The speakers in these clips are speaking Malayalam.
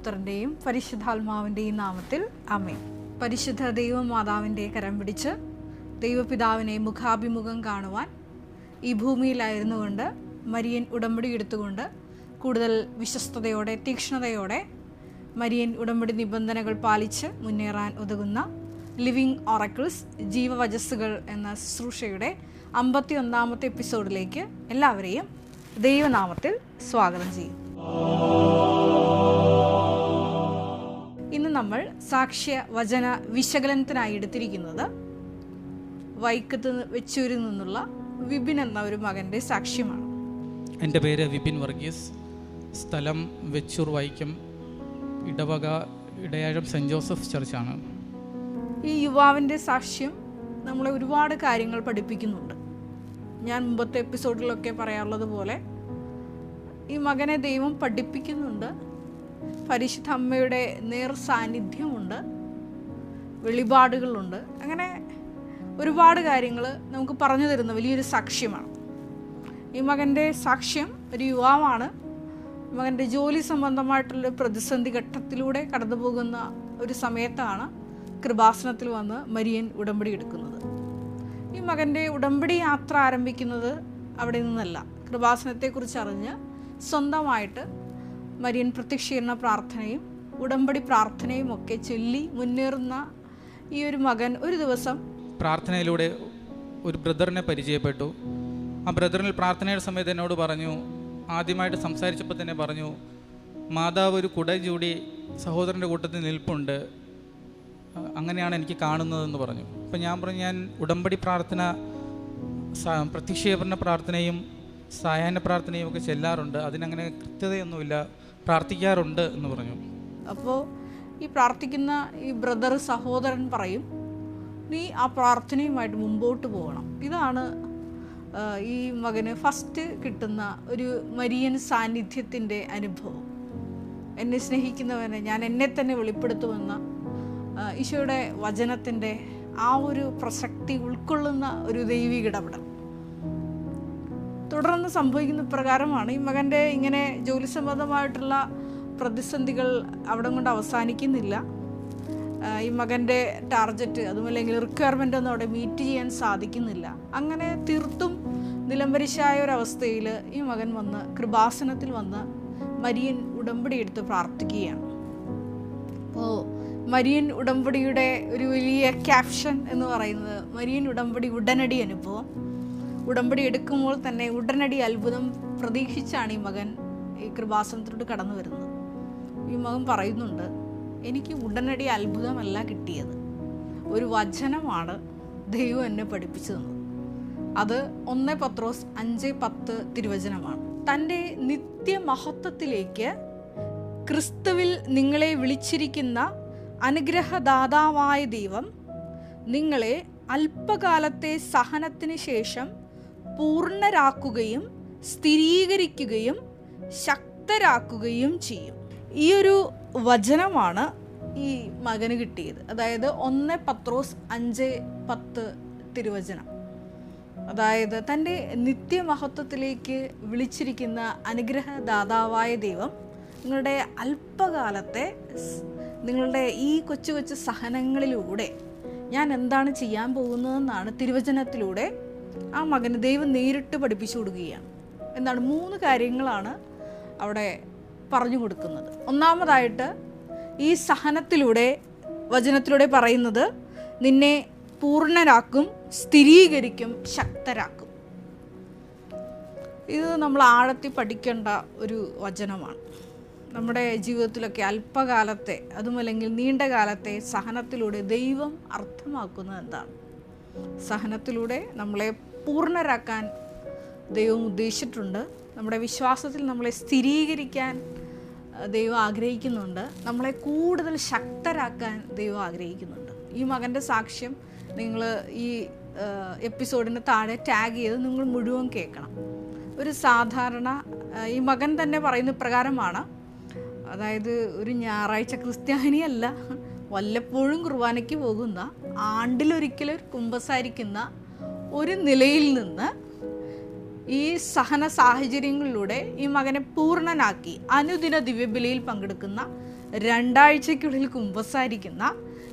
പുത്രൻ്റെയും പരിശുദ്ധാത്മാവിൻ്റെയും നാമത്തിൽ ആമേൻ. പരിശുദ്ധ ദൈവമാതാവിൻ്റെ കരം പിടിച്ച് ദൈവപിതാവിനെ മുഖാഭിമുഖം കാണുവാൻ ഈ ഭൂമിയിലായിരുന്നുകൊണ്ട് മരിയൻ ഉടമ്പടി എടുത്തുകൊണ്ട് കൂടുതൽ വിശ്വസ്തയോടെ തീക്ഷ്ണതയോടെ മരിയൻ ഉടമ്പടി നിബന്ധനകൾ പാലിച്ച് മുന്നേറാൻ ഉതകുന്ന ലിവിങ് ഓറക്കിൾസ് ജീവവചസ്സുകൾ എന്ന ശുശ്രൂഷയുടെ 51ാമത്തെ എപ്പിസോഡിലേക്ക് എല്ലാവരെയും ദൈവനാമത്തിൽ സ്വാഗതം ചെയ്യും. ഇന്ന് നമ്മൾ സാക്ഷ്യ വചന വിശകലനത്തിനായി എടുത്തിരിക്കുന്നത് വൈക്കത്ത് വെച്ചൂരിൽ നിന്നുള്ള വിപിൻ എന്ന ഒരു മകൻ്റെ സാക്ഷ്യമാണ്. എൻ്റെ പേര് വിപിൻ വർഗീസ്, സ്ഥലം വെച്ചൂർ വൈക്കം, ഇടവക ഇടയാഴം സെൻറ്റ് ജോസഫ് ചർച്ചാണ്. ഈ യുവാവിൻ്റെ സാക്ഷ്യം നമ്മളെ ഒരുപാട് കാര്യങ്ങൾ പഠിപ്പിക്കുന്നുണ്ട്. ഞാൻ മുമ്പത്തെ എപ്പിസോഡിലൊക്കെ പറയാറുള്ളത് പോലെ ഈ മകനെ ദൈവം പഠിപ്പിക്കുന്നുണ്ട്. പരിശുദ്ധ അമ്മയുടെ നേർ സാന്നിധ്യമുണ്ട്, വെളിപാടുകളുണ്ട്. അങ്ങനെ ഒരുപാട് കാര്യങ്ങൾ നമുക്ക് പറഞ്ഞു തരുന്ന വലിയൊരു സാക്ഷ്യമാണ്. ഈ മകൻ്റെ സാക്ഷ്യം ഒരു യുവാവാണ്. മകൻ്റെ ജോലി സംബന്ധമായിട്ടുള്ള പ്രതിസന്ധി ഘട്ടത്തിലൂടെ കടന്നു പോകുന്ന ഒരു സമയത്താണ് കൃപാസനത്തിൽ വന്ന് മരിയൻ ഉടമ്പടി എടുക്കുന്നത്. ഈ മകൻ്റെ ഉടമ്പടി യാത്ര ആരംഭിക്കുന്നത് അവിടെ നിന്നല്ല. കൃപാസനത്തെക്കുറിച്ച് അറിഞ്ഞ് സ്വന്തമായിട്ട് മരിയൻ പ്രത്യക്ഷീകരണ പ്രാർത്ഥനയും ഉടമ്പടി പ്രാർത്ഥനയും ഒക്കെ ചൊല്ലി മുന്നേറുന്ന ഈ ഒരു മകൻ ഒരു ദിവസം പ്രാർത്ഥനയിലൂടെ ഒരു ബ്രദറിനെ പരിചയപ്പെട്ടു. ആ ബ്രദറിൽ പ്രാർത്ഥനയുടെ സമയത്ത് എന്നോട് പറഞ്ഞു, ആദ്യമായിട്ട് സംസാരിച്ചപ്പോൾ തന്നെ പറഞ്ഞു, മാതാവ് ഒരു കുട ചൂടി സഹോദരൻ്റെ കൂട്ടത്തിൽ നിൽപ്പുണ്ട്, അങ്ങനെയാണ് എനിക്ക് കാണുന്നതെന്ന് പറഞ്ഞു. അപ്പം ഞാൻ പറഞ്ഞു, ഞാൻ ഉടമ്പടി പ്രാർത്ഥന, പ്രത്യക്ഷീകരണ പ്രാർത്ഥനയും സായാഹ്ന പ്രാർത്ഥനയും ഒക്കെ ചെല്ലാറുണ്ട്, അതിനങ്ങനെ കൃത്യതയൊന്നുമില്ല, പ്രാർത്ഥിക്കാറുണ്ട് എന്ന് പറഞ്ഞു. അപ്പോൾ ഈ പ്രാർത്ഥിക്കുന്ന ഈ ബ്രദർ സഹോദരൻ പറയും, നീ ആ പ്രാർത്ഥനയുമായിട്ട് മുമ്പോട്ട് പോകണം. ഇതാണ് ഈ മകന് ഫസ്റ്റ് കിട്ടുന്ന ഒരു മരിയൻ സാന്നിധ്യത്തിൻ്റെ അനുഭവം. എന്നെ സ്നേഹിക്കുന്നവനെ ഞാൻ എന്നെ തന്നെ വെളിപ്പെടുത്തുമെന്ന ഈശോയുടെ വചനത്തിൻ്റെ ആ ഒരു പ്രസക്തി ഉൾക്കൊള്ളുന്ന ഒരു ദൈവിക ഇടപെടൽ. തുടർന്ന് സംഭവിക്കുന്ന പ്രകാരമാണ്. ഈ മകൻ്റെ ഇങ്ങനെ ജോലി സംബന്ധമായിട്ടുള്ള പ്രതിസന്ധികൾ അവിടെ കൊണ്ട് അവസാനിക്കുന്നില്ല. ഈ മകൻ്റെ ടാർഗറ്റ് അതുമല്ലെങ്കിൽ റിക്വയർമെൻ്റ് ഒന്നും അവിടെ മീറ്റ് ചെയ്യാൻ സാധിക്കുന്നില്ല. അങ്ങനെ തീർത്തും നിലംപരിശായ ഒരവസ്ഥയിൽ ഈ മകൻ വന്ന് കൃപാസനത്തിൽ വന്ന് മരിയൻ ഉടമ്പടി എടുത്ത് പ്രാർത്ഥിക്കുകയാണ്. അപ്പോൾ മരിയൻ ഉടമ്പടിയുടെ ഒരു വലിയ ക്യാപ്ഷൻ എന്ന് പറയുന്നത് മരിയൻ ഉടമ്പടി ഉടനടി അനുഭവം. ഉടമ്പടി എടുക്കുമ്പോൾ തന്നെ ഉടനടി അത്ഭുതം പ്രതീക്ഷിച്ചാണ് ഈ മകൻ ഈ കൃപാസനത്തിലോട്ട് കടന്നു വരുന്നത്. ഈ മകൻ പറയുന്നുണ്ട്, എനിക്ക് ഉടനടി അത്ഭുതമല്ല കിട്ടിയത്, ഒരു വചനമാണ് ദൈവം എന്നെ പഠിപ്പിച്ചു തന്നത്. അത് 1 പത്രോസ് 5:10 തിരുവചനമാണ്. തൻ്റെ നിത്യമഹത്വത്തിലേക്ക് ക്രിസ്തുവിൽ നിങ്ങളെ വിളിച്ചിരിക്കുന്ന അനുഗ്രഹദാതാവായ ദൈവം നിങ്ങളെ അല്പകാലത്തെ സഹനത്തിന് ശേഷം പൂർണ്ണരാക്കുകയും സ്ഥിരീകരിക്കുകയും ശക്തരാക്കുകയും ചെയ്യും. ഈ ഒരു വചനമാണ് ഈ മകന് കിട്ടിയത്. അതായത് 1 പത്രോസ് 5:10 തിരുവചനം. അതായത് തൻ്റെ നിത്യമഹത്വത്തിലേക്ക് വിളിച്ചിരിക്കുന്ന അനുഗ്രഹദാതാവായ ദൈവം നിങ്ങളുടെ അല്പകാലത്തെ നിങ്ങളുടെ ഈ കൊച്ചു കൊച്ചു സഹനങ്ങളിലൂടെ ഞാൻ എന്താണ് ചെയ്യാൻ പോകുന്നതെന്നാണ് തിരുവചനത്തിലൂടെ ആ മകന് ദൈവം നേരിട്ട് പഠിപ്പിച്ചു കൊടുക്കുകയാണ്. എന്താണ് 3 കാര്യങ്ങളാണ് അവിടെ പറഞ്ഞു കൊടുക്കുന്നത്. ഒന്നാമതായിട്ട് ഈ സഹനത്തിലൂടെ വചനത്തിലൂടെ പറയുന്നത് നിന്നെ പൂർണ്ണരാക്കും, സ്ഥിരീകരിക്കും, ശക്തരാക്കും. ഇത് നമ്മൾ ആഴത്തിൽ പഠിക്കേണ്ട ഒരു വചനമാണ്. നമ്മുടെ ജീവിതത്തിലൊക്കെ അല്പകാലത്തെ അതുമല്ലെങ്കിൽ നീണ്ട കാലത്തെ സഹനത്തിലൂടെ ദൈവം അർത്ഥമാക്കുന്നത് എന്താണ്? സഹനത്തിലൂടെ നമ്മളെ പൂർണ്ണരാക്കാൻ ദൈവം ഉദ്ദേശിച്ചിട്ടുണ്ട്. നമ്മുടെ വിശ്വാസത്തിൽ നമ്മളെ സ്ഥിരീകരിക്കാൻ ദൈവം ആഗ്രഹിക്കുന്നുണ്ട്. നമ്മളെ കൂടുതൽ ശക്തരാക്കാൻ ദൈവം ആഗ്രഹിക്കുന്നുണ്ട്. ഈ മകൻ്റെ സാക്ഷ്യം നിങ്ങൾ ഈ എപ്പിസോഡിന് താഴെ ടാഗ് ചെയ്ത് നിങ്ങൾ മുഴുവൻ കേൾക്കണം. ഒരു സാധാരണ ഈ മകൻ തന്നെ പറയുന്ന പ്രകാരമാണ്. അതായത് ഒരു ഞായറാഴ്ച ക്രിസ്ത്യാനിയല്ല, വല്ലപ്പോഴും കുർബാനയ്ക്ക് പോകുന്ന, ആണ്ടിലൊരിക്കലും കുമ്പസാരിക്കുന്ന ഒരു നിലയിൽ നിന്ന് ഈ സഹന സാഹചര്യങ്ങളിലൂടെ ഈ മകനെ പൂർണ്ണനാക്കി അനുദിന ദിവ്യബലിയിൽ പങ്കെടുക്കുന്ന 2 ആഴ്ചയ്ക്കുള്ളിൽ കുമ്പസാരിക്കുന്ന,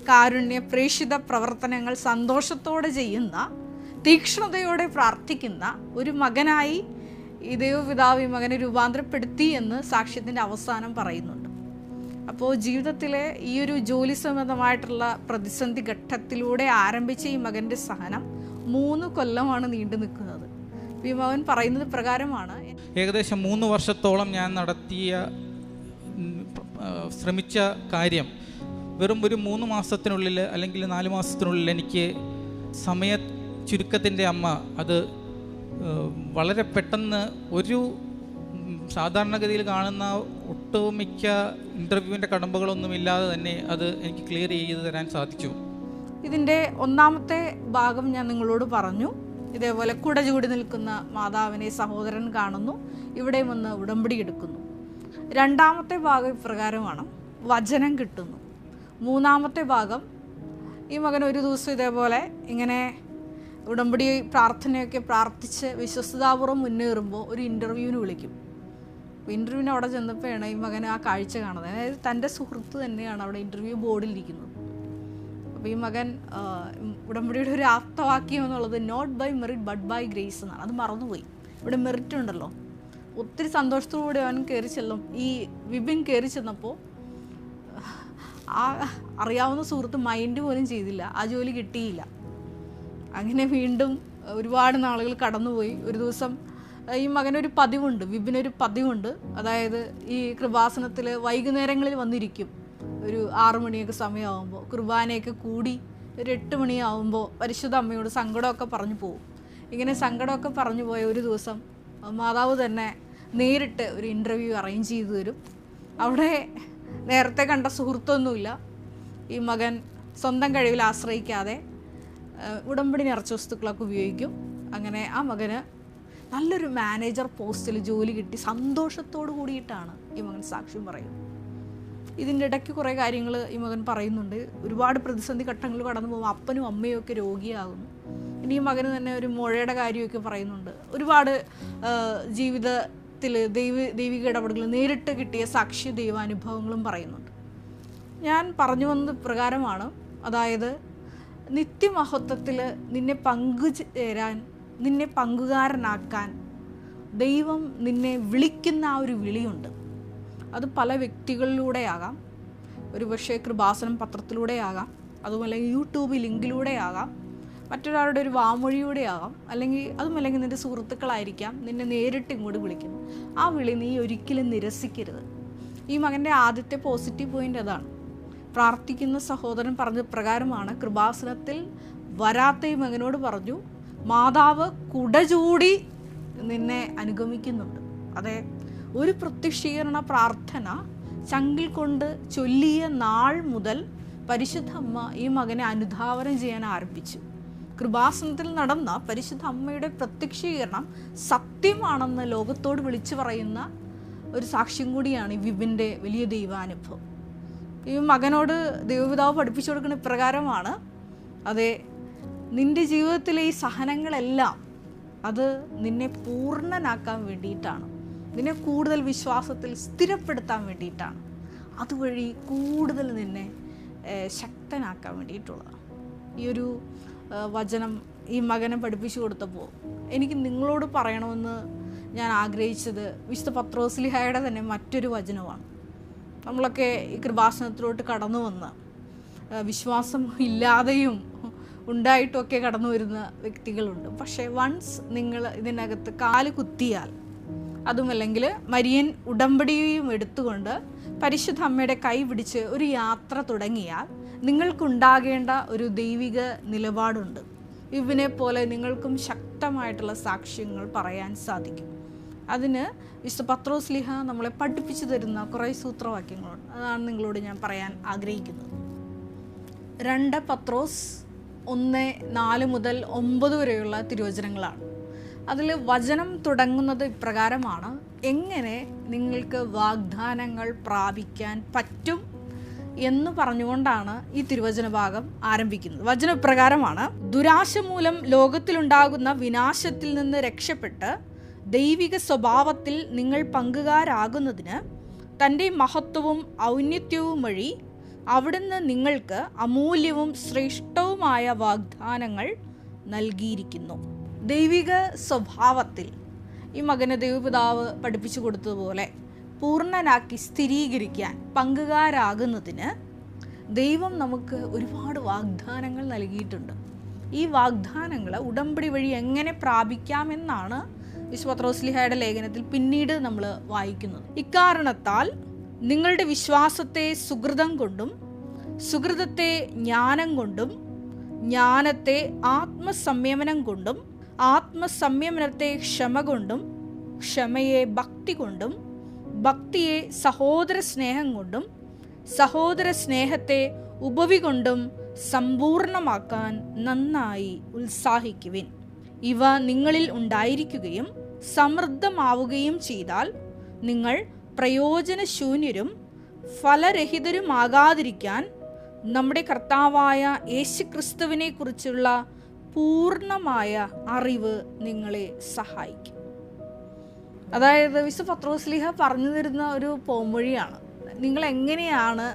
കാരുണ്യ പ്രേഷിത പ്രവർത്തനങ്ങൾ സന്തോഷത്തോടെ ചെയ്യുന്ന, തീക്ഷ്ണതയോടെ പ്രാർത്ഥിക്കുന്ന ഒരു മകനായി ഈ ദൈവപിതാവ് ഈ മകനെ രൂപാന്തരപ്പെടുത്തി എന്ന് സാക്ഷ്യത്തിൻ്റെ അവസാനം പറയുന്നുണ്ട്. അപ്പോൾ ജീവിതത്തിലെ ഈ ഒരു ജോലി സംബന്ധമായിട്ടുള്ള പ്രതിസന്ധി ഘട്ടത്തിലൂടെ ആരംഭിച്ച ഈ മകൻ്റെ സഹനം 3 കൊല്ലമാണ് നീണ്ടു നിൽക്കുന്നത്. ഈ മകൻ പറയുന്നത് പ്രകാരമാണ്, ഏകദേശം 3 വർഷത്തോളം ഞാൻ ശ്രമിച്ച കാര്യം വെറും ഒരു 3 മാസത്തിനുള്ളിൽ അല്ലെങ്കിൽ 4 മാസത്തിനുള്ളിൽ എനിക്ക് സമയ ചുരുക്കത്തിൻ്റെ അമ്മ അത് വളരെ പെട്ടെന്ന് ഒരു സാധാരണഗതിയിൽ കാണുന്ന ഒട്ടുമിക്ക ഇൻ്റർവ്യൂവിൻ്റെ കടമ്പകളൊന്നുമില്ലാതെ തന്നെ അത് എനിക്ക് ക്ലിയർ ചെയ്ത് തരാൻ സാധിച്ചു. ഇതിൻ്റെ 1-ാമത്തെ ഭാഗം ഞാൻ നിങ്ങളോട് പറഞ്ഞു. ഇതേപോലെ കുട ചൂടി നിൽക്കുന്ന മാതാവിനെ സഹോദരൻ കാണുന്നു, ഇവിടെയും ഒന്ന് ഉടമ്പടി എടുക്കുന്നു. 2-ാമത്തെ ഭാഗം ഇപ്രകാരമാണ്, വചനം കിട്ടുന്നു. 3-ാമത്തെ ഭാഗം, ഈ മകൻ ഒരു ദിവസം ഇതേപോലെ ഇങ്ങനെ ഉടമ്പടി പ്രാർത്ഥനയൊക്കെ പ്രാർത്ഥിച്ച് വിശ്വസ്തതാപൂർവ്വം മുന്നേറുമ്പോൾ ഒരു ഇൻ്റർവ്യൂവിന് വിളിക്കും. അപ്പോൾ ഇൻ്റർവ്യൂവിന് അവിടെ ചെന്നപ്പോഴാണ് ഈ മകൻ ആ കാഴ്ച കാണുന്നത്. അതായത് തൻ്റെ സുഹൃത്ത് തന്നെയാണ് അവിടെ ഇൻ്റർവ്യൂ ബോർഡിലിരിക്കുന്നത്. അപ്പോൾ ഈ മകൻ ഉടമ്പടിയുടെ ഒരു ആപ്തവാക്യം എന്നുള്ളത് not by merit but by grace എന്നാണ്. അത് മറന്നുപോയി. ഇവിടെ മെറിറ്റ് ഉണ്ടല്ലോ. ഒത്തിരി സന്തോഷത്തോടുകൂടി അവൻ കയറി ചെല്ലും. ഈ വിപിൻ കയറി ചെന്നപ്പോൾ ആ അറിയാവുന്ന സുഹൃത്ത് മൈൻഡ് പോലും ചെയ്തില്ല, ആ ജോലി കിട്ടിയില്ല. അങ്ങനെ വീണ്ടും ഒരുപാട് നാളുകൾ കടന്നുപോയി. ഒരു ദിവസം ഈ മകനൊരു പതിവുണ്ട്, വിപിനൊരു പതിവുണ്ട്. അതായത് ഈ കൃപാസനത്തിൽ വൈകുന്നേരങ്ങളിൽ വന്നിരിക്കും. ഒരു 6 മണിയൊക്കെ സമയമാകുമ്പോൾ കുർബാനയൊക്കെ കൂടി ഒരു 8 മണിയാകുമ്പോൾ പരിശുദ്ധ അമ്മയോട് സങ്കടമൊക്കെ പറഞ്ഞു പോകും. ഇങ്ങനെ സങ്കടമൊക്കെ പറഞ്ഞു പോയ ഒരു ദിവസം മാതാവ് തന്നെ നേരിട്ട് ഒരു ഇൻ്റർവ്യൂ അറേഞ്ച് ചെയ്തു തരും. അവിടെ നേരത്തെ കണ്ട സുഹൃത്തൊന്നുമില്ല. ഈ മകൻ സ്വന്തം കഴിവിൽ ആശ്രയിക്കാതെ ഉടമ്പടി നിറച്ച വസ്തുക്കളൊക്കെ ഉപയോഗിക്കും. അങ്ങനെ ആ മകന് നല്ലൊരു മാനേജർ പോസ്റ്റിൽ ജോലി കിട്ടി സന്തോഷത്തോടു കൂടിയിട്ടാണ് ഈ മകൻ സാക്ഷ്യം പറയുന്നത്. ഇതിൻ്റെ ഇടയ്ക്ക് കുറേ കാര്യങ്ങൾ ഈ മകൻ പറയുന്നുണ്ട്. ഒരുപാട് പ്രതിസന്ധി ഘട്ടങ്ങൾ കടന്നു പോകുമ്പോൾ അപ്പനും അമ്മയും ഒക്കെ രോഗിയാകുന്നു. ഇനി ഈ മകന് തന്നെ ഒരു മുഴയുടെ കാര്യമൊക്കെ പറയുന്നുണ്ട്. ഒരുപാട് ജീവിതത്തിൽ ദൈവിക ഇടപെടലുകൾ നേരിട്ട് കിട്ടിയ സാക്ഷ്യ ദൈവാനുഭവങ്ങളും പറയുന്നുണ്ട്. ഞാൻ പറഞ്ഞു വന്നത് പ്രകാരമാണ്, അതായത് നിത്യമഹത്വത്തിൽ നിന്നെ പങ്കുചേരാൻ, നിന്നെ പങ്കുകാരനാക്കാൻ ദൈവം നിന്നെ വിളിക്കുന്ന ആ ഒരു വിളിയുണ്ട്. അത് പല വ്യക്തികളിലൂടെയാകാം, ഒരു പക്ഷേ കൃപാസനം പത്രത്തിലൂടെയാകാം, അതുപോലെ യൂട്യൂബ് ലിങ്കിലൂടെയാകാം, മറ്റൊരാളുടെ ഒരു വാമൊഴിയൂടെയാകാം, അതുമല്ലെങ്കിൽ നിൻ്റെ സുഹൃത്തുക്കളായിരിക്കാം നിന്നെ നേരിട്ട് ഇങ്ങോട്ട് വിളിക്കുന്നു. ആ വിളി നീ ഒരിക്കലും നിരസിക്കരുത്. ഈ മകൻ്റെ ആദ്യത്തെ പോസിറ്റീവ് പോയിൻ്റ് അതാണ്. പ്രാർത്ഥിക്കുന്ന സഹോദരൻ പറഞ്ഞ പ്രകാരമാണ്, കൃപാസനത്തിൽ വരാത്ത ഈ മകനോട് പറഞ്ഞു, മാതാവ് കുടചൂടി നിന്നെ അനുഗമിക്കുന്നുണ്ട്. അതെ, ഒരു പ്രത്യക്ഷീകരണ പ്രാർത്ഥന ചങ്കിൽ കൊണ്ട് ചൊല്ലിയ നാൾ മുതൽ പരിശുദ്ധ അമ്മ ഈ മകനെ അനുധാവനം ചെയ്യാൻ ആരംഭിച്ചു. കൃപാസനത്തിൽ നടന്ന പരിശുദ്ധ അമ്മയുടെ പ്രത്യക്ഷീകരണം സത്യമാണെന്ന് ലോകത്തോട് വിളിച്ചു പറയുന്ന ഒരു സാക്ഷ്യം കൂടിയാണ് ഈ വിപിൻ്റെ വലിയ ദൈവാനുഭവം. ഈ മകനോട് ദൈവപിതാവ് പഠിപ്പിച്ചു കൊടുക്കുന്ന ഇപ്രകാരമാണ്, അതെ, നിൻ്റെ ജീവിതത്തിലെ ഈ സഹനങ്ങളെല്ലാം അത് നിന്നെ പൂർണ്ണനാക്കാൻ വേണ്ടിയിട്ടാണ്, നിന്നെ കൂടുതൽ വിശ്വാസത്തിൽ സ്ഥിരപ്പെടുത്താൻ വേണ്ടിയിട്ടാണ്, അതുവഴി കൂടുതൽ നിന്നെ ശക്തനാക്കാൻ വേണ്ടിയിട്ടുള്ളതാണ്. ഈ ഒരു വചനം ഈ മകനെ പഠിപ്പിച്ചു കൊടുത്തപ്പോൾ എനിക്ക് നിങ്ങളോട് പറയണമെന്ന് ഞാൻ ആഗ്രഹിച്ചത് വിശുദ്ധ പത്രോസ്ലിഹായുടെ തന്നെ മറ്റൊരു വചനമാണ്. നമ്മളൊക്കെ ഈ കൃപാസനത്തിലോട്ട് കടന്നു വന്ന് വിശ്വാസം ഇല്ലാതെയും ഉണ്ടായിട്ടുമൊക്കെ കടന്നു വരുന്ന വ്യക്തികളുണ്ട്. പക്ഷേ വൺസ് നിങ്ങൾ ഇതിനകത്ത് കാല് കുത്തിയാൽ, അതുമല്ലെങ്കിൽ മരിയൻ ഉടമ്പടിയും എടുത്തുകൊണ്ട് പരിശുദ്ധ അമ്മയുടെ കൈ പിടിച്ച് ഒരു യാത്ര തുടങ്ങിയാൽ നിങ്ങൾക്കുണ്ടാകേണ്ട ഒരു ദൈവിക നിലപാടുണ്ട്. ഇവനെ പോലെ നിങ്ങൾക്കും ശക്തമായിട്ടുള്ള സാക്ഷ്യങ്ങൾ പറയാൻ സാധിക്കും. അതിന് വിശുദ്ധ പത്രോസ്ലിഹ നമ്മളെ പഠിപ്പിച്ചു തരുന്ന കുറേ സൂത്രവാക്യങ്ങളുണ്ട്. അതാണ് നിങ്ങളോട് ഞാൻ പറയാൻ ആഗ്രഹിക്കുന്നത്. 2 പത്രോസ് 1:4 മുതൽ 9 വരെയുള്ള തിരുവചനങ്ങളാണ്. അതിൽ വചനം തുടങ്ങുന്നത് ഇപ്രകാരമാണ്, എങ്ങനെ നിങ്ങൾക്ക് വാഗ്ദാനങ്ങൾ പ്രാപിക്കാൻ പറ്റും എന്ന് പറഞ്ഞുകൊണ്ടാണ് ഈ തിരുവചന ഭാഗം ആരംഭിക്കുന്നത്. വചനം ഇപ്രകാരമാണ്, ദുരാശ മൂലം ലോകത്തിലുണ്ടാകുന്ന വിനാശത്തിൽ നിന്ന് രക്ഷപ്പെട്ട് ദൈവിക സ്വഭാവത്തിൽ നിങ്ങൾ പങ്കുകാരാകുന്നതിന് തൻ്റെ മഹത്വവും ഔന്നത്യവും വഴി അവിടുന്ന് നിങ്ങൾക്ക് അമൂല്യവും ശ്രേഷ്ഠവുമായ വാഗ്ദാനങ്ങൾ നൽകിയിരിക്കുന്നു. ദൈവിക സ്വഭാവത്തിൽ ഈ മകന് ദൈവപിതാവ് പഠിപ്പിച്ചു കൊടുത്തതുപോലെ പൂർണ്ണനാക്കി സ്ഥിരീകരിക്കാൻ പങ്കുകാരാകുന്നതിന് ദൈവം നമുക്ക് ഒരുപാട് വാഗ്ദാനങ്ങൾ നൽകിയിട്ടുണ്ട്. ഈ വാഗ്ദാനങ്ങൾ ഉടമ്പടി വഴി എങ്ങനെ പ്രാപിക്കാമെന്നാണ് വിശുദ്ധ പത്രോസ്ലീഹായുടെ ലേഖനത്തിൽ പിന്നീട് നമ്മൾ വായിക്കുന്നത്. ഇക്കാരണത്താൽ നിങ്ങളുടെ വിശ്വാസത്തെ സുകൃതം കൊണ്ടും സുകൃതത്തെ ജ്ഞാനം കൊണ്ടും ജ്ഞാനത്തെ ആത്മസംയമനം കൊണ്ടും ആത്മസംയമനത്തെ ക്ഷമ കൊണ്ടും ക്ഷമയെ ഭക്തി കൊണ്ടും ഭക്തിയെ സഹോദര സ്നേഹം കൊണ്ടും സഹോദര സ്നേഹത്തെ ഉപവി കൊണ്ടും സമ്പൂർണമാക്കാൻ നന്നായി ഉത്സാഹിക്കുവിൻ. ഇവ നിങ്ങളിൽ ഉണ്ടായിരിക്കുകയും സമൃദ്ധമാവുകയും ചെയ്താൽ നിങ്ങൾ പ്രയോജനശൂന്യരും ഫലരഹിതരുമാകാതിരിക്കാൻ നമ്മുടെ കർത്താവായ യേശുക്രിസ്തുവിനെ കുറിച്ചുള്ള പൂർണ്ണമായ അറിവ് നിങ്ങളെ സഹായിക്കും. അതായത് വിശുദ്ധ പത്രോസ്ലീഹ പറഞ്ഞു തരുന്ന ഒരു പോംവഴിയാണ്. നിങ്ങൾ എങ്ങനെയാണ്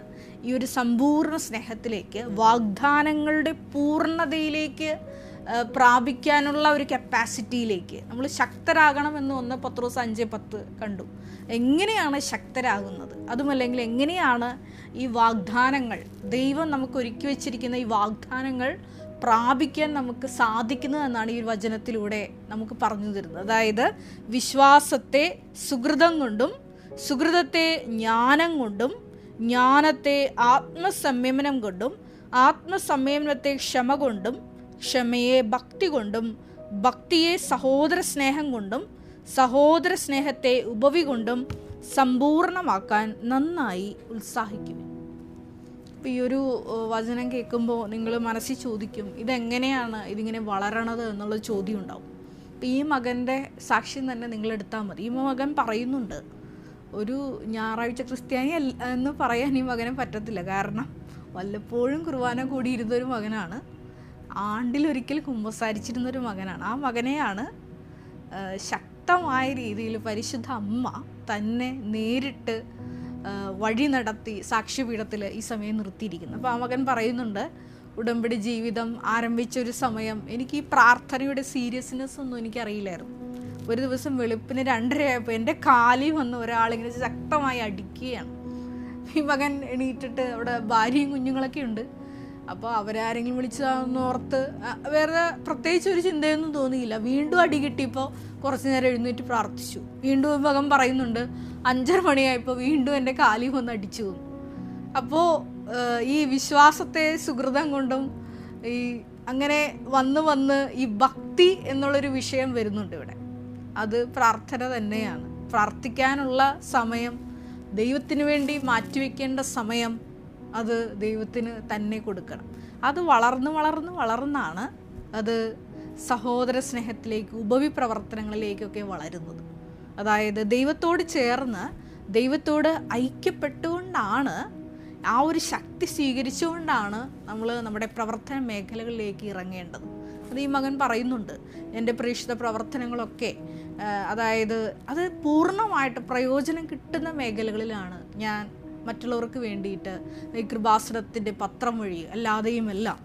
ഈ ഒരു സമ്പൂർണ്ണ സ്നേഹത്തിലേക്ക്, വാഗ്ദാനങ്ങളുടെ പൂർണ്ണതയിലേക്ക് പ്രാപിക്കാനുള്ള ഒരു കപ്പാസിറ്റിയിലേക്ക് നമ്മൾ ശക്തരാകണമെന്ന് 1 പത്രോസ് 5:10 കണ്ടു. എങ്ങനെയാണ് ശക്തരാകുന്നത്? അതുമല്ലെങ്കിൽ എങ്ങനെയാണ് ഈ വാഗ്ദാനങ്ങൾ, ദൈവം നമുക്ക് ഒരുക്കി വെച്ചിരിക്കുന്ന ഈ വാഗ്ദാനങ്ങൾ പ്രാപിക്കാൻ നമുക്ക് സാധിക്കുന്നതെന്നാണ് ഈ വചനത്തിലൂടെ നമുക്ക് പറഞ്ഞു തരുന്നത്. അതായത് വിശ്വാസത്തെ സുകൃതം കൊണ്ടും സുകൃതത്തെ ജ്ഞാനം കൊണ്ടും ജ്ഞാനത്തെ ആത്മസംയമനം കൊണ്ടും ആത്മസംയമനത്തെ ക്ഷമ കൊണ്ടും ക്ഷമയെ ഭക്തി കൊണ്ടും ഭക്തിയെ സഹോദര സ്നേഹം കൊണ്ടും സഹോദര സ്നേഹത്തെ ഉപവി കൊണ്ടും സമ്പൂർണമാക്കാൻ നന്നായി ഉത്സാഹിക്കും. അപ്പോൾ ഈ ഒരു വചനം കേൾക്കുമ്പോൾ നിങ്ങൾ മനസ്സിൽ ചോദിക്കും, ഇതെങ്ങനെയാണ് ഇതിങ്ങനെ വളരണത് എന്നുള്ള ചോദ്യം ഉണ്ടാവും. അപ്പോൾ ഈ മകൻ്റെ സാക്ഷ്യം തന്നെ നിങ്ങളെടുത്താൽ മതി. ഈ മകൻ പറയുന്നുണ്ട്, ഒരു ഞായറാഴ്ച ക്രിസ്ത്യാനി എന്ന് പറയാൻ ഈ മകന് പറ്റത്തില്ല. കാരണം വല്ലപ്പോഴും കുർബാന കൂടിയിരുന്നൊരു മകനാണ്, ആണ്ടിലൊരിക്കൽ കുമ്പസാരിച്ചിരുന്നൊരു മകനാണ്. ആ മകനെയാണ് ശക്തമായ രീതിയിൽ പരിശുദ്ധ അമ്മ തന്നെ നേരിട്ട് വഴി നടത്തി സാക്ഷ്യപീഠത്തിൽ ഈ സമയം നിർത്തിയിരിക്കുന്നത്. അപ്പോൾ ആ മകൻ പറയുന്നുണ്ട്, ഉടമ്പടി ജീവിതം ആരംഭിച്ചൊരു സമയം എനിക്ക് ഈ പ്രാർത്ഥനയുടെ സീരിയസ്നെസ് ഒന്നും എനിക്കറിയില്ലായിരുന്നു. ഒരു ദിവസം വെളുപ്പിന് 2:30 ആയപ്പോൾ എൻ്റെ കാലിൽ വന്ന് ഒരാളിങ്ങനെ ശക്തമായി അടിക്കുകയാണ്. ഈ മകൻ എണീറ്റിട്ട് അവിടെ ഭാര്യയും കുഞ്ഞുങ്ങളൊക്കെ ഉണ്ട്. അപ്പോൾ അവരാരെങ്കിലും വിളിച്ചതാണെന്ന് ഓർത്ത് വേറെ പ്രത്യേകിച്ച് ഒരു ചിന്തയൊന്നും തോന്നിയില്ല. വീണ്ടും അടി കിട്ടിയപ്പോൾ കുറച്ച് നേരം എഴുന്നേറ്റ് പ്രാർത്ഥിച്ചു. വീണ്ടും മകൻ പറയുന്നുണ്ട്, 5:30 മണിയായപ്പോൾ വീണ്ടും എൻ്റെ കാലിൽ വന്ന് അടിച്ചു തന്നു. അപ്പോൾ ഈ വിശ്വാസത്തെ സുകൃതം കൊണ്ടും ഈ അങ്ങനെ വന്ന് ഈ ഭക്തി എന്നുള്ളൊരു വിഷയം വരുന്നുണ്ട് ഇവിടെ. അത് പ്രാർത്ഥന തന്നെയാണ്. പ്രാർത്ഥിക്കാനുള്ള സമയം, ദൈവത്തിന് വേണ്ടി മാറ്റിവെക്കേണ്ട സമയം, അത് ദൈവത്തിന് തന്നെ കൊടുക്കണം. അത് വളർന്നാണ് അത് സഹോദര സ്നേഹത്തിലേക്ക്, ഉപവി പ്രവർത്തനങ്ങളിലേക്കൊക്കെ വളരുന്നത്. അതായത് ദൈവത്തോട് ചേർന്ന് ദൈവത്തോട് ഐക്യപ്പെട്ടുകൊണ്ടാണ്, ആ ഒരു ശക്തി സ്വീകരിച്ചുകൊണ്ടാണ് നമ്മൾ നമ്മുടെ പ്രവർത്തന മേഖലകളിലേക്ക് ഇറങ്ങേണ്ടത്. അത് ഈ മകൻ പറയുന്നുണ്ട്. എൻ്റെ പ്രേക്ഷിത പ്രവർത്തനങ്ങളൊക്കെ അതായത് അത് പൂർണ്ണമായിട്ട് പ്രയോജനം കിട്ടുന്ന മേഖലകളിലാണ് ഞാൻ മറ്റുള്ളവർക്ക് വേണ്ടിയിട്ട് ഈ കൃപാസനത്തിൻ്റെ പത്രം വഴി അല്ലാതെയുമെല്ലാം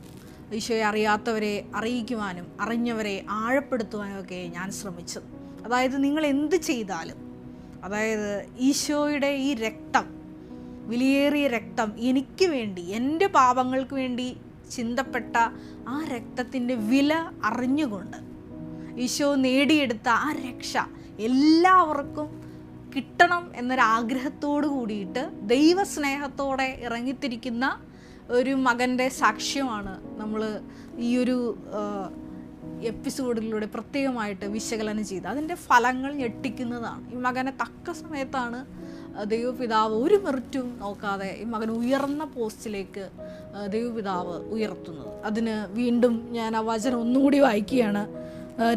ഈശോയെ അറിയാത്തവരെ അറിയിക്കുവാനും അറിഞ്ഞവരെ ആഴപ്പെടുത്തുവാനും ഒക്കെ ഞാൻ ശ്രമിച്ചത്. അതായത് നിങ്ങൾ എന്ത് ചെയ്താലും, അതായത് ഈശോയുടെ ഈ രക്തം, വിലയേറിയ രക്തം, എനിക്ക് വേണ്ടി, എൻ്റെ പാപങ്ങൾക്ക് വേണ്ടി ചിന്തപ്പെട്ട ആ രക്തത്തിൻ്റെ വില അറിഞ്ഞുകൊണ്ട് ഈശോ നേടിയെടുത്ത ആ രക്ഷ എല്ലാവർക്കും കിട്ടണം എന്നൊരാഗ്രഹത്തോടു കൂടിയിട്ട് ദൈവസ്നേഹത്തോടെ ഇറങ്ങിത്തിരിക്കുന്ന ഒരു മകൻ്റെ സാക്ഷ്യമാണ് നമ്മൾ ഈ ഒരു എപ്പിസോഡിലൂടെ പ്രത്യേകമായിട്ട് വിശകലനം ചെയ്ത് അതിൻ്റെ ഫലങ്ങൾ ഞെട്ടിക്കുന്നതാണ്. ഈ മകനെ തക്ക സമയത്താണ് ദൈവപിതാവ് ഒരു മെറിറ്റും നോക്കാതെ ഈ മകൻ ഉയർന്ന പോസ്റ്റിലേക്ക് ദൈവപിതാവ് ഉയർത്തുന്നത്. അതിന് വീണ്ടും ഞാൻ ആ വചനം ഒന്നുകൂടി വായിക്കുകയാണ്.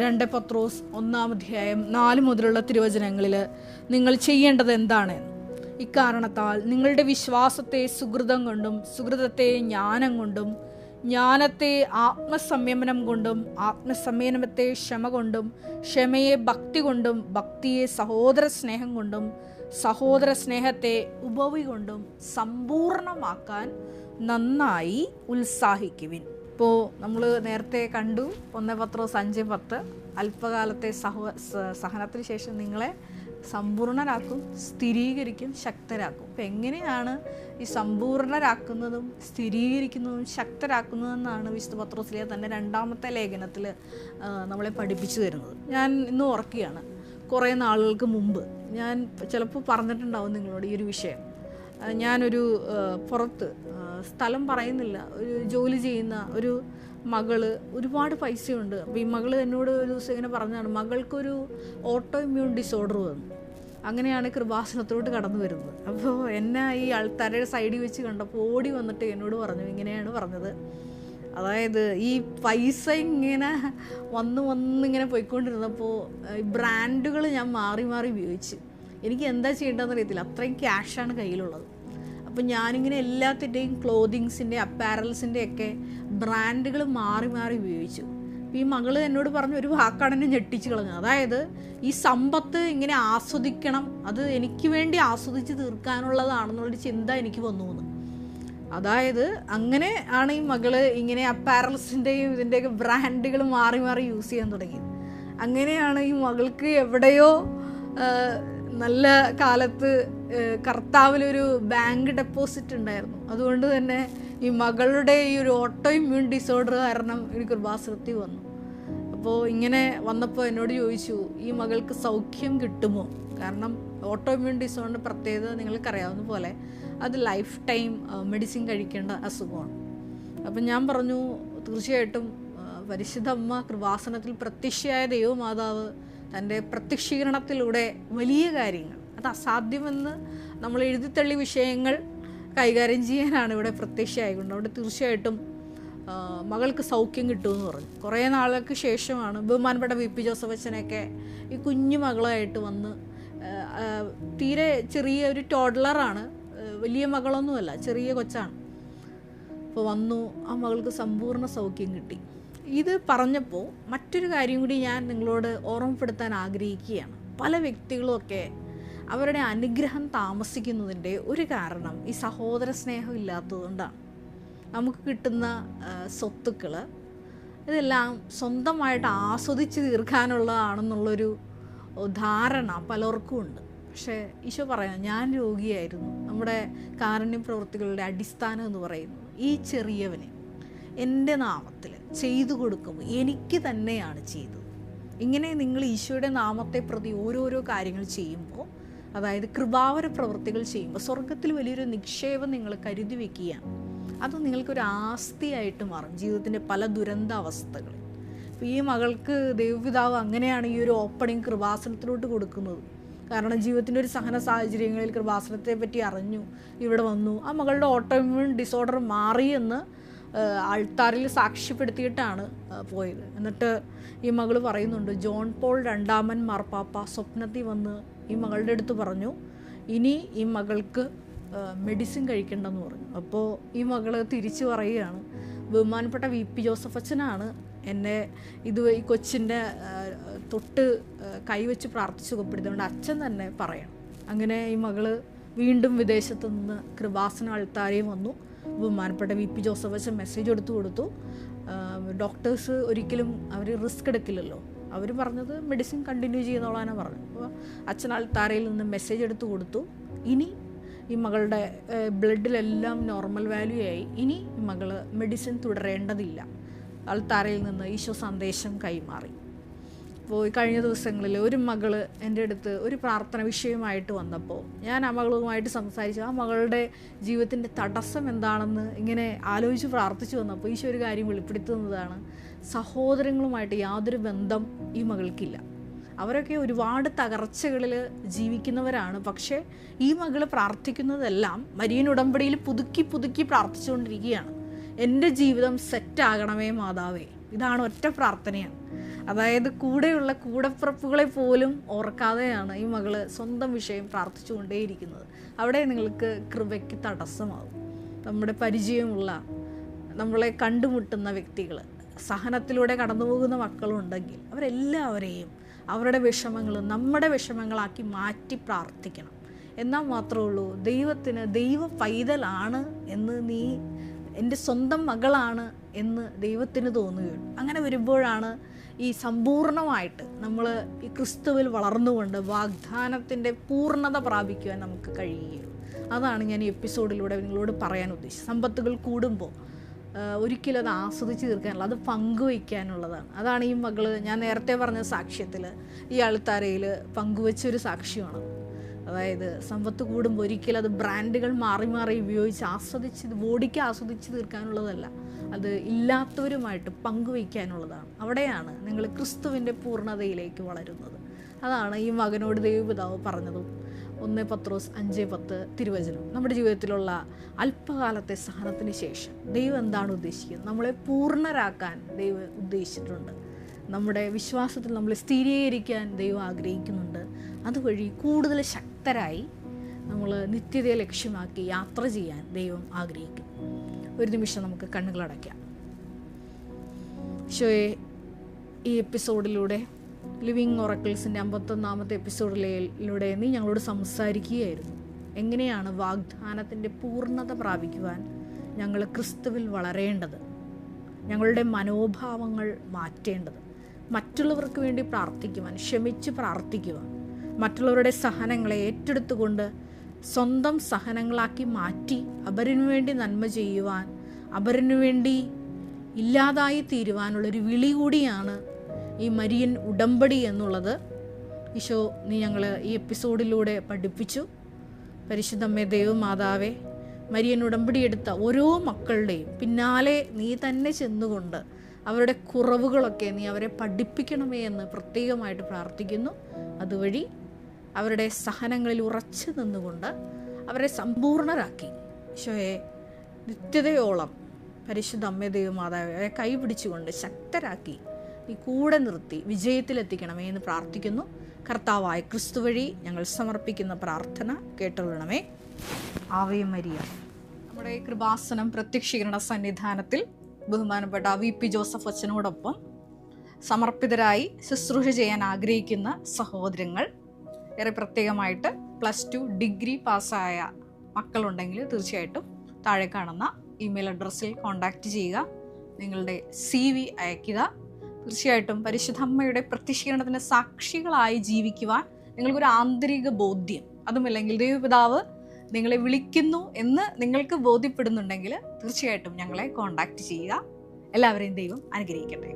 2 പത്രോസ് 1:4 മുതലുള്ള തിരുവചനങ്ങളിൽ നിങ്ങൾ ചെയ്യേണ്ടത് എന്താണ്? ഇക്കാരണത്താൽ നിങ്ങളുടെ വിശ്വാസത്തെ സുകൃതം കൊണ്ടും സുകൃതത്തെ ജ്ഞാനം കൊണ്ടും ജ്ഞാനത്തെ ആത്മസംയമനം കൊണ്ടും ആത്മസംയമനത്തെ ക്ഷമ കൊണ്ടും ക്ഷമയെ ഭക്തി കൊണ്ടും ഭക്തിയെ സഹോദര സ്നേഹം കൊണ്ടും സഹോദര സ്നേഹത്തെ ഉപവി കൊണ്ടും സമ്പൂർണമാക്കാൻ നന്നായി ഉത്സാഹിക്കുവിൻ. ഇപ്പോൾ നമ്മൾ നേരത്തെ കണ്ടു 1 പത്രോസ് 5:10, അല്പകാലത്തെ സഹനത്തിന് ശേഷം നിങ്ങളെ സമ്പൂർണരാക്കും, സ്ഥിരീകരിക്കും, ശക്തരാക്കും. അപ്പം എങ്ങനെയാണ് ഈ സമ്പൂർണരാക്കുന്നതും സ്ഥിരീകരിക്കുന്നതും ശക്തരാക്കുന്നതെന്നാണ് വിശുദ്ധ പത്രോസിലെ തന്നെ 2-ാമത്തെ ലേഖനത്തിൽ നമ്മളെ പഠിപ്പിച്ചു തരുന്നത്. ഞാൻ ഇന്ന് ഓർക്കുകയാണ്, കുറേ നാളുകൾക്ക് മുമ്പ് ഞാൻ ചിലപ്പോൾ പറഞ്ഞിട്ടുണ്ടാവും നിങ്ങളോട് ഈ ഒരു വിഷയം. ഞാനൊരു പുറത്ത്, സ്ഥലം പറയുന്നില്ല, ഒരു ജോലി ചെയ്യുന്ന ഒരു മകള്, ഒരുപാട് പൈസയുണ്ട്. അപ്പോൾ ഈ മകള് എന്നോട് ഒരു ദിവസം ഇങ്ങനെ പറഞ്ഞാണ്, മകൾക്കൊരു ഓട്ടോ ഇമ്മ്യൂൺ ഡിസോർഡർ വന്നു. അങ്ങനെയാണ് കൃപാസനത്തിലോട്ട് കടന്നു വരുന്നത്. അപ്പോൾ എന്നെ ഈ ആൾക്കാരുടെ സൈഡിൽ വെച്ച് കണ്ടപ്പോൾ ഓടി വന്നിട്ട് എന്നോട് പറഞ്ഞു, ഇങ്ങനെയാണ് പറഞ്ഞത്, അതായത് ഈ പൈസ ഇങ്ങനെ വന്നിങ്ങനെ പോയിക്കൊണ്ടിരുന്നപ്പോൾ ഈ ബ്രാൻഡുകൾ ഞാൻ മാറി ഉപയോഗിച്ച് എനിക്ക് എന്താ ചെയ്യേണ്ടതെന്ന് അറിയത്തില്ല, അത്രയും ക്യാഷാണ് കയ്യിലുള്ളത്. അപ്പം ഞാനിങ്ങനെ എല്ലാത്തിൻ്റെയും ക്ലോത്തിങ്സിൻ്റെ, അപ്പാരൽസിൻ്റെ ഒക്കെ ബ്രാൻഡുകൾ മാറി ഉപയോഗിച്ചു. അപ്പം ഈ മകള് എന്നോട് പറഞ്ഞ ഒരു വാക്കാണ് എന്നെ ഞെട്ടിച്ച് കളഞ്ഞത്. അതായത് ഈ സമ്പത്ത് ഇങ്ങനെ ആസ്വദിക്കണം, അത് എനിക്ക് വേണ്ടി ആസ്വദിച്ച് തീർക്കാനുള്ളതാണെന്നുള്ളൊരു ചിന്ത എനിക്ക് വന്നു എന്ന്. അതായത് അങ്ങനെ ആണ് ഈ മകള് ഇങ്ങനെ അപ്പാരൽസിൻ്റെയും ഇതിൻ്റെയൊക്കെ ബ്രാൻഡുകൾ മാറി യൂസ് ചെയ്യാൻ തുടങ്ങിയത്. അങ്ങനെയാണ് ഈ മകൾക്ക് എവിടെയോ നല്ല കാലത്ത് കർത്താവിലൊരു ബാങ്ക് ഡെപ്പോസിറ്റ് ഉണ്ടായിരുന്നു. അതുകൊണ്ട് തന്നെ ഈ മകളുടെ ഈ ഒരു ഓട്ടോ ഇമ്മ്യൂൺ ഡിസോർഡർ കാരണം ഒരു കൃപാസനത്തിൽ വന്നു. അപ്പോൾ ഇങ്ങനെ വന്നപ്പോൾ എന്നോട് ചോദിച്ചു, ഈ മകൾക്ക് സൗഖ്യം കിട്ടുമോ? കാരണം ഓട്ടോ ഇമ്മ്യൂൺ ഡിസോർഡറിൻ്റെ പ്രത്യേകത നിങ്ങൾക്കറിയാവുന്ന പോലെ അത് ലൈഫ് ടൈം മെഡിസിൻ കഴിക്കേണ്ട അസുഖമാണ്. അപ്പം ഞാൻ പറഞ്ഞു, തീർച്ചയായിട്ടും പരിശുദ്ധ അമ്മ കൃപാസനത്തിൽ പ്രത്യക്ഷയായ ദൈവമാതാവ് തൻ്റെ പ്രത്യക്ഷീകരണത്തിലൂടെ വലിയ കാര്യങ്ങൾ, അത് അസാധ്യമെന്ന് നമ്മൾ എഴുതിത്തള്ളി വിഷയങ്ങൾ കൈകാര്യം ചെയ്യാനാണ് ഇവിടെ പ്രത്യക്ഷമായിക്കൊണ്ട്. അവിടെ തീർച്ചയായിട്ടും മകൾക്ക് സൗഖ്യം കിട്ടുമെന്ന് പറഞ്ഞു. കുറേ നാളുകൾക്ക് ശേഷമാണ് ബഹുമാനപ്പെട്ട VP ജോസഫ് അച്ഛനൊക്കെ ഈ കുഞ്ഞു മകളായിട്ട് വന്ന്, തീരെ ചെറിയ ഒരു ടോഡ്ലറാണ്, വലിയ മകളൊന്നുമല്ല, ചെറിയ കൊച്ചാണ്. അപ്പോൾ വന്നു, ആ മകൾക്ക് സമ്പൂർണ്ണ സൗഖ്യം കിട്ടി. ഇത് പറഞ്ഞപ്പോൾ മറ്റൊരു കാര്യം കൂടി ഞാൻ നിങ്ങളോട് ഓർമ്മപ്പെടുത്താൻ ആഗ്രഹിക്കുകയാണ്. പല വ്യക്തികളുമൊക്കെ അവരുടെ അനുഗ്രഹം താമസിക്കുന്നതിൻ്റെ ഒരു കാരണം ഈ സഹോദര സ്നേഹം ഇല്ലാത്തതുകൊണ്ടാണ്. നമുക്ക് കിട്ടുന്ന സ്വത്തുക്കൾ ഇതെല്ലാം സ്വന്തമായിട്ട് ആസ്വദിച്ച് തീർക്കാനുള്ളതാണെന്നുള്ളൊരു ധാരണ പലർക്കും ഉണ്ട്. പക്ഷേ ഈശോ പറയാം, ഞാൻ രോഗിയായിരുന്നു. നമ്മുടെ കാരുണ്യ പ്രവൃത്തികളുടെ അടിസ്ഥാനം എന്ന് പറയുന്നത് ഈ ചെറിയവന് എൻ്റെ നാമത്തിൽ ചെയ്തു കൊടുക്കുമ്പോൾ എനിക്ക് തന്നെയാണ് ചെയ്തത്. ഇങ്ങനെ നിങ്ങൾ ഈശോയുടെ നാമത്തെ പ്രതി ഓരോരോ കാര്യങ്ങൾ ചെയ്യുമ്പോൾ, അതായത് കൃപാവര പ്രവൃത്തികൾ ചെയ്യുമ്പോൾ സ്വർഗത്തിൽ വലിയൊരു നിക്ഷേപം നിങ്ങൾ കരുതി വയ്ക്കുകയാണ്. അത് നിങ്ങൾക്കൊരു ആസ്തിയായിട്ട് മാറും ജീവിതത്തിൻ്റെ പല ദുരന്ത അവസ്ഥകളിൽ. അപ്പോൾ ഈ മകൾക്ക് ദൈവപിതാവ് അങ്ങനെയാണ് ഈ ഒരു ഓപ്പണിംഗ് കൃപാസനത്തിലോട്ട് കൊടുക്കുന്നത്. കാരണം ജീവിതത്തിൻ്റെ ഒരു സഹന സാഹചര്യങ്ങളിൽ കൃപാസനത്തെ പറ്റി അറിഞ്ഞു, ഇവിടെ വന്നു, ആ മകളുടെ ഓട്ടോ ഇമ്മ്യൂൺ ഡിസോർഡർ മാറിയെന്ന് ആൾത്താരിൽ സാക്ഷ്യപ്പെടുത്തിയിട്ടാണ് പോയത്. എന്നിട്ട് ഈ മകൾ പറയുന്നുണ്ട്, ജോൺ പോൾ 2 മാർപ്പാപ്പ സ്വപ്നത്തിൽ വന്ന് ഈ മകളുടെ അടുത്ത് പറഞ്ഞു, ഇനി ഈ മകൾക്ക് മെഡിസിൻ കഴിക്കണ്ടെന്ന് പറഞ്ഞു. അപ്പോൾ ഈ മകൾ തിരിച്ചു പറയുകയാണ്, ബഹുമാനപ്പെട്ട VP ജോസഫ് അച്ഛനാണ് എന്നെ ഈ കൊച്ചിൻ്റെ തൊട്ട് കൈവച്ച് പ്രാർത്ഥിച്ച് സുഖപ്പെടുത്തുകൊണ്ട് അച്ഛൻ തന്നെ പറയണം. അങ്ങനെ ഈ മകള് വീണ്ടും വിദേശത്ത് നിന്ന് കൃപാസന ആൾത്താരെയും വന്നു. ബഹുമാനപ്പെട്ട VP ജോസഫ് അച്ഛൻ മെസ്സേജ് കൊടുത്തു. ഡോക്ടേഴ്സ് ഒരിക്കലും അവർ റിസ്ക് എടുക്കില്ലല്ലോ, അവർ പറഞ്ഞത് മെഡിസിൻ കണ്ടിന്യൂ ചെയ്യുന്നോളാനാണ് പറഞ്ഞത്. അപ്പോൾ അച്ഛൻ ആൾത്താരയിൽ നിന്ന് മെസ്സേജ് എടുത്തു കൊടുത്തു, ഇനി ഈ മകളുടെ ബ്ലഡിലെല്ലാം നോർമൽ വാല്യൂ ആയി, ഇനി ഈ മകൾ മെഡിസിൻ തുടരേണ്ടതില്ല. ആൾത്താരയിൽ നിന്ന് ഈശോ സന്ദേശം കൈമാറി. അപ്പോൾ കഴിഞ്ഞ ദിവസങ്ങളിൽ ഒരു മകൾ എൻ്റെ അടുത്ത് ഒരു പ്രാർത്ഥന വിഷയമായിട്ട് വന്നപ്പോൾ ഞാൻ ആ മകളുമായിട്ട് സംസാരിച്ചു. ആ മകളുടെ ജീവിതത്തിൻ്റെ തടസ്സം എന്താണെന്ന് ഇങ്ങനെ ആലോചിച്ച് പ്രാർത്ഥിച്ചു വന്നപ്പോൾ ഈശോ ഒരു കാര്യം വെളിപ്പെടുത്തുന്നതാണ്, സഹോദരങ്ങളുമായിട്ട് യാതൊരു ബന്ധം ഈ മകൾക്കില്ല. അവരൊക്കെ ഒരുപാട് തകർച്ചകളിൽ ജീവിക്കുന്നവരാണ്. പക്ഷേ ഈ മകൾ പ്രാർത്ഥിക്കുന്നതെല്ലാം മരിയൻ ഉടമ്പടിയിൽ പുതുക്കി പ്രാർത്ഥിച്ചുകൊണ്ടിരിക്കുകയാണ്. എൻ്റെ ജീവിതം സെറ്റാകണമേ മാതാവേ, ഇതാണ് ഒറ്റ പ്രാർത്ഥനയാണ്. അതായത് കൂടെയുള്ള കൂടപ്പിറപ്പുകളെ പോലും ഓർക്കാതെയാണ് ഈ മകള് സ്വന്തം വിഷയം പ്രാർത്ഥിച്ചുകൊണ്ടേയിരിക്കുന്നത്. അവിടെ നിങ്ങൾക്ക് കൃപയ്ക്ക് തടസ്സമാകും. നമ്മുടെ പരിചയമുള്ള, നമ്മളെ കണ്ടുമുട്ടുന്ന വ്യക്തികൾ, സഹനത്തിലൂടെ കടന്നു പോകുന്ന മക്കളുണ്ടെങ്കിൽ അവരെല്ലാവരെയും അവരുടെ വിഷമങ്ങൾ നമ്മുടെ വിഷമങ്ങളാക്കി മാറ്റി പ്രാർത്ഥിക്കണം. എന്നാൽ മാത്രമേ ഉള്ളൂ ദൈവത്തിന് ദൈവ പൈതലാണ് എന്ന്, നീ എൻ്റെ സ്വന്തം മകളാണ് എന്ന് ദൈവത്തിന് തോന്നുകയുള്ളൂ. അങ്ങനെ വരുമ്പോഴാണ് ഈ സമ്പൂർണമായിട്ട് നമ്മൾ ഈ ക്രിസ്തുവിൽ വളർന്നുകൊണ്ട് വാഗ്ദാനത്തിൻ്റെ പൂർണ്ണത പ്രാപിക്കുവാൻ നമുക്ക് കഴിയുകയുള്ളൂ. അതാണ് ഞാൻ ഈ എപ്പിസോഡിലൂടെ നിങ്ങളോട് പറയാൻ ഉദ്ദേശിച്ചത്. സമ്പത്തുകൾ കൂടുമ്പോൾ ഒരിക്കലും അത് ആസ്വദിച്ച് തീർക്കാനുള്ള, അത് പങ്കുവയ്ക്കാനുള്ളതാണ്. അതാണ് ഈ മകള് ഞാൻ നേരത്തെ പറഞ്ഞ സാക്ഷ്യത്തിൽ ഈ ആൾത്താരയിൽ പങ്കുവെച്ചൊരു സാക്ഷ്യമാണ്. അതായത് സമ്പത്ത് കൂടുമ്പോൾ ഒരിക്കലും അത് ബ്രാൻഡുകൾ മാറി മാറി ഉപയോഗിച്ച് ബോഡിക്ക് ആസ്വദിച്ച് തീർക്കാനുള്ളതല്ല, അത് ഇല്ലാത്തവരുമായിട്ട് പങ്കുവയ്ക്കാനുള്ളതാണ്. അവിടെയാണ് നിങ്ങൾ ക്രിസ്തുവിൻ്റെ പൂർണ്ണതയിലേക്ക് വളരുന്നത്. അതാണ് ഈ മകനോട് ദൈവപിതാവ് പറഞ്ഞതും 1 പത്രോസ് 5:10 തിരുവചനം. നമ്മുടെ ജീവിതത്തിലുള്ള അല്പകാലത്തെ സഹനത്തിന് ശേഷം ദൈവം എന്താണ് ഉദ്ദേശിക്കുന്നത്? നമ്മളെ പൂർണ്ണരാക്കാൻ ദൈവം ഉദ്ദേശിച്ചിട്ടുണ്ട്. നമ്മുടെ വിശ്വാസത്തിൽ നമ്മളെ സ്ഥിരീകരിക്കാൻ ദൈവം ആഗ്രഹിക്കുന്നുണ്ട്. അതുവഴി കൂടുതൽ ശക്തരായി നമ്മൾ നിത്യതയെ ലക്ഷ്യമാക്കി യാത്ര ചെയ്യാൻ ദൈവം ആഗ്രഹിക്കും. ഒരു നിമിഷം നമുക്ക് കണ്ണുകളടയ്ക്കാം. ഈശോയെ, ഈ എപ്പിസോഡിലൂടെ ലിവിങ് ഒറക്കിൾസിൻ്റെ 51ാമത്തെ എപ്പിസോഡിലൂടെ നീ ഞങ്ങളോട് സംസാരിക്കുകയായിരുന്നു. എങ്ങനെയാണ് വാഗ്ദാനത്തിൻ്റെ പൂർണ്ണത പ്രാപിക്കുവാൻ ഞങ്ങൾ ക്രിസ്തുവിൽ വളരേണ്ടത്, ഞങ്ങളുടെ മനോഭാവങ്ങൾ മാറ്റേണ്ടത്, മറ്റുള്ളവർക്ക് വേണ്ടി പ്രാർത്ഥിക്കുവാൻ, ക്ഷമിച്ച് പ്രാർത്ഥിക്കുവാൻ, മറ്റുള്ളവരുടെ സഹനങ്ങളെ ഏറ്റെടുത്തുകൊണ്ട് സ്വന്തം സഹനങ്ങളാക്കി മാറ്റി അവരിനു വേണ്ടി നന്മ ചെയ്യുവാൻ, അവരിനു വേണ്ടി ഇല്ലാതായി തീരുവാനുള്ളൊരു വിളി കൂടിയാണ് ഈ മരിയൻ ഉടമ്പടി എന്നുള്ളത്. ഈശോ, നീ ഞങ്ങൾ ഈ എപ്പിസോഡിലൂടെ പഠിപ്പിച്ചു. പരിശുദ്ധമ്മേ, ദൈവമാതാവേ, മരിയൻ ഉടമ്പടി എടുത്ത ഓരോ മക്കളുടെയും പിന്നാലെ നീ തന്നെ ചെന്നുകൊണ്ട് അവരുടെ കുറവുകളൊക്കെ നീ അവരെ പഠിപ്പിക്കണമേ എന്ന് പ്രത്യേകമായിട്ട് പ്രാർത്ഥിക്കുന്നു. അതുവഴി അവരുടെ സഹനങ്ങളിൽ ഉറച്ചു നിന്നുകൊണ്ട് അവരെ സമ്പൂർണരാക്കി ഈശോയെ നിത്യതയോളം പരിശുദ്ധ അമ്മേ ദൈവമാതാവെ അവരെ കൈപിടിച്ചുകൊണ്ട് ശക്തരാക്കി നീ കൂടെ നിർത്തി വിജയത്തിലെത്തിക്കണമേ എന്ന് പ്രാർത്ഥിക്കുന്നു. കർത്താവായ ക്രിസ്തു വഴി ഞങ്ങൾ സമർപ്പിക്കുന്ന പ്രാർത്ഥന കേട്ടുകൊള്ളണമേ. Ave Maria. നമ്മുടെ കൃപാസനം പ്രത്യക്ഷീകരണ സന്നിധാനത്തിൽ ബഹുമാനപ്പെട്ട VP ജോസഫ് അച്ഛനോടൊപ്പം സമർപ്പിതരായി ശുശ്രൂഷ ചെയ്യാൻ ആഗ്രഹിക്കുന്ന സഹോദരങ്ങൾ, ഏറെ പ്രത്യേകമായിട്ട് +2 ഡിഗ്രി പാസ്സായ മക്കളുണ്ടെങ്കിൽ തീർച്ചയായിട്ടും താഴെ കാണുന്ന ഇമെയിൽ അഡ്രസ്സിൽ കോൺടാക്റ്റ് ചെയ്യുക. നിങ്ങളുടെ CV അയയ്ക്കുക. തീർച്ചയായിട്ടും പരിശുദ്ധ അമ്മയുടെ പ്രത്യക്ഷീകരണത്തിന് സാക്ഷികളായി ജീവിക്കുവാൻ നിങ്ങൾക്കൊരു ആന്തരിക ബോധ്യം, അതുമല്ലെങ്കിൽ ദൈവപിതാവ് നിങ്ങളെ വിളിക്കുന്നു എന്ന് നിങ്ങൾക്ക് ബോധ്യപ്പെടുന്നുണ്ടെങ്കിൽ തീർച്ചയായിട്ടും ഞങ്ങളെ കോൺടാക്റ്റ് ചെയ്യുക. എല്ലാവരെയും ദൈവം അനുഗ്രഹിക്കട്ടെ.